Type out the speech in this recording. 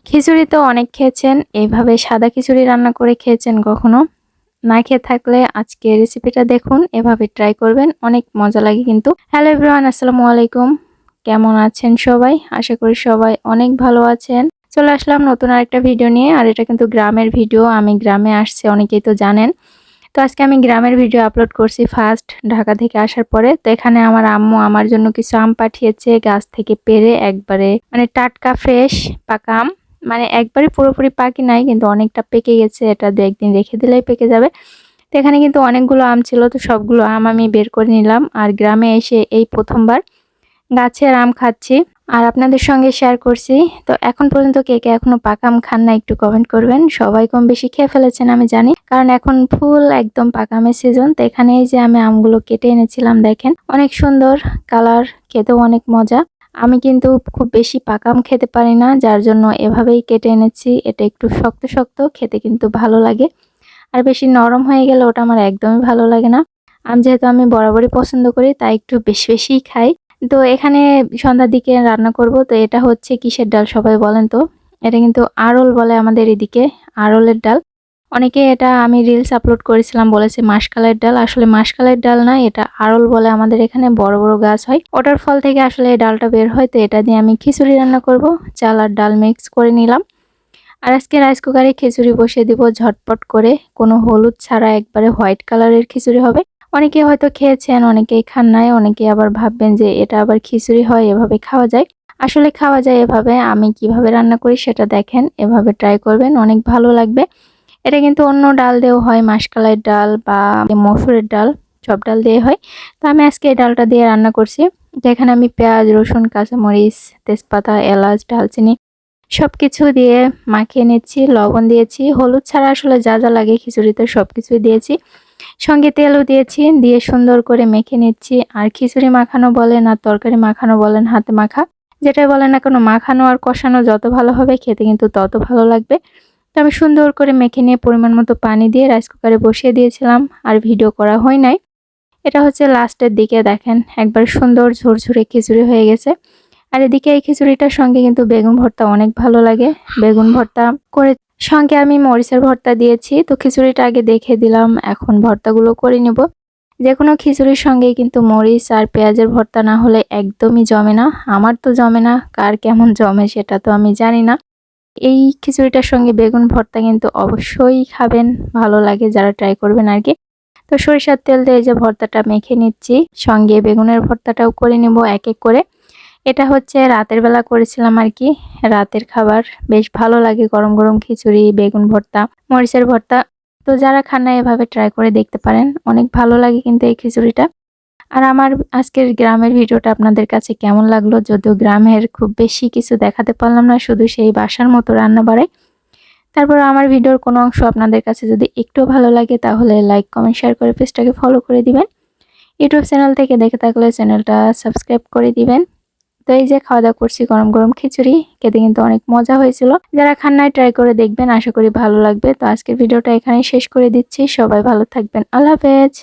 খিচুড়ি তো অনেক খেয়েছেন, এইভাবে সাদা খিচুড়ি রান্না করে খেয়েছেন কখনো? না খেয়ে থাকলে আজকে রেসিপিটা দেখুন, এভাবে ট্রাই করবেন, অনেক মজা লাগে কিন্তু। হ্যালো এভরিওয়ান, আসসালামু আলাইকুম। কেমন আছেন সবাই? আশা করি সবাই অনেক ভালো আছেন। চলে আসলাম নতুন আরেকটা ভিডিও নিয়ে, আর এটা কিন্তু গ্রামের ভিডিও। আমি গ্রামে আসছি, অনেকেই তো জানেন। তো আজকে আমি গ্রামের ভিডিও আপলোড করছি ফার্স্ট ঢাকা থেকে আসার পরে। তো এখানে আমার আম্মু আমার জন্য কিছু আম পাঠিয়েছে, গাছ থেকে পেড়ে একবারে, মানে টাটকা ফ্রেশ পাকা আম। মানে একবারে পুরোপুরি পাকি নাই, কিন্তু অনেকটা পেকে গেছে, এটা 2-1 দিন রেখে দিলেই পেকে যাবে। তো এখানে কিন্তু অনেকগুলো আম ছিল, তো সবগুলো আম আমি বের করে নিলাম। আর গ্রামে এসে এই প্রথমবার গাছের আম খাচ্ছি, আর আপনাদের সঙ্গে শেয়ার করছি। তো এখন পর্যন্ত কে কে এখনো পাকা আম খান না একটু কমেন্ট করবেন। সবাই কম বেশি খেয়ে ফেলেছেন আমি জানি, কারণ এখন ফুল একদম পাকা আমের সিজন। তো এখানে এই যে আমি আমগুলো কেটে এনেছিলাম, দেখেন অনেক সুন্দর কালার, খেতেও অনেক মজা। আমি কিন্তু খুব বেশি পাকা আম খেতে পারি না, যার জন্য এভাবেই কেটে এনেছি। এটা একটু শক্ত শক্ত, খেতে কিন্তু ভালো লাগে। আর বেশি নরম হয়ে গেলে ওটা আমার একদমই ভালো লাগে না। আম যেহেতু আমি বরাবরই পছন্দ করি, তাই একটু বেশি বেশিই খাই। তো এখানে সন্ধ্যার দিকে রান্না করব। তো এটা হচ্ছে কিসের ডাল সবাই বলেন তো? এটা কিন্তু আড়ল বলে আমাদের এদিকে, আড়লের ডাল। অনেকে, এটা আমি রিলস আপলোড করেছিলাম, বলেছে মাসকালের ডাল। আসলে মাসকালের ডাল না, এটা আড়ল বলে। আমাদের এখানে বড় বড় গাছ হয়, ওটার ফল থেকে আসলে এই ডালটা বের হয়। তো এটা দিয়ে আমি খিচুড়ি রান্না করব, চাল আর ডাল মিক্স করে নিলাম। আর আজকে রাইস কুকারে খিচুড়ি বসিয়ে দিব ঝটপট করে, কোনো হলুদ ছাড়া একবারে হোয়াইট কালারের খিচুড়ি হবে। অনেকে হয়তো খেয়েছেন, অনেকেই খান নাই, অনেকে আবার ভাববেন যে এটা আবার খিচুড়ি হয়, এভাবে খাওয়া যায়। আসলে খাওয়া যায় এভাবে। আমি কিভাবে রান্না করি সেটা দেখেন, এভাবে ট্রাই করবেন, অনেক ভালো লাগবে। এটা কিন্তু অন্য ডাল দিয়েও হয়, মাসকলাইয়ের ডাল বা মসুরের ডাল, সব ডাল দিয়ে হয়। তো আমি আজকে এই ডালটা দিয়ে রান্না করছি। তো এখানে আমি পেঁয়াজ, রসুন, কাঁচামরিচ, তেজপাতা, এলাচ, দালচিনি সবকিছু দিয়ে মাখিয়ে নিচ্ছি। লবণ দিয়েছি, হলুদ ছাড়া আসলে যা যা লাগে খিচুড়িতে সবকিছুই দিয়েছি। সঙ্গে তেলও দিয়েছি, দিয়ে সুন্দর করে মেখে নিচ্ছি। আর খিচুড়ি মাখানো বলেন আর তরকারি মাখানো বলেন, হাতে মাখা যেটাই বলেন না কেন, মাখানো আর কষানো যত ভালো হবে খেতে কিন্তু তত ভালো লাগবে। তো আমি সুন্দর করে মেখে নিয়ে পরিমাণ মতো পানি দিয়ে রাইস কুকারে বসিয়ে দিয়েছিলাম, আর ভিডিও করা হয় নাই। এটা হচ্ছে লাস্টের দিকে, দেখেন একবার সুন্দর ঝরঝরে খিচুড়ি হয়ে গেছে। আর এদিকে এই খিচুড়িটার সঙ্গে কিন্তু বেগুন ভর্তা অনেক ভালো লাগে। বেগুন ভর্তা করে সঙ্গে আমি মরিচের ভর্তা দিয়েছি। তো খিচুড়িটা আগে দেখে দিলাম, এখন ভর্তাগুলো করে নিব। যে কোনো খিচুড়ির সঙ্গে কিন্তু মরিচ আর পেঁয়াজের ভর্তা না হলে একদমই জমে না। আমার তো জমে না, কার কেমন জমে সেটা তো আমি জানি না। এই খিচুড়িটার সঙ্গে বেগুন ভর্তা কিন্তু অবশ্যই খাবেন, ভালো লাগে যারা ট্রাই করবেন আর কি। তো সরিষার তেল দিয়ে যে ভর্তাটা মেখে নিচ্ছি, সঙ্গে বেগুনের ভর্তাটাও করে নেব এক এক করে। এটা হচ্ছে রাতের বেলা করেছিলাম আর কি, রাতের খাবার। বেশ ভালো লাগে গরম গরম খিচুড়ি, বেগুন ভর্তা, মরিচের ভর্তা। তো যারা খান না এভাবে ট্রাই করে দেখতে পারেন, অনেক ভালো লাগে কিন্তু এই খিচুড়িটা। আর আমার আজকের গ্রামের ভিডিওটা আপনাদের কাছে কেমন লাগলো? যদিও গ্রামের খুব বেশি কিছু দেখাতে পারলাম না, শুধু সেই বাসার মতো রান্না বাড়াই। তারপর আমার ভিডিওর কোনো অংশ আপনাদের কাছে যদি একটু ভালো লাগে, তাহলে লাইক, কমেন্ট, শেয়ার করে পেজটাকে ফলো করে দিবেন। ইউটিউব চ্যানেল থেকে দেখে থাকলে চ্যানেলটা সাবস্ক্রাইব করে দিবেন। তো এই যে খাওয়া দাওয়া করছি গরম গরম খিচুড়ি, খেতে কিন্তু অনেক মজা হয়েছিল। যারা খান নাই ট্রাই করে দেখবেন, আশা করি ভালো লাগবে। তো আজকের ভিডিওটা এখানেই শেষ করে দিচ্ছি। সবাই ভালো থাকবেন, আল্লাহ হাফেজ।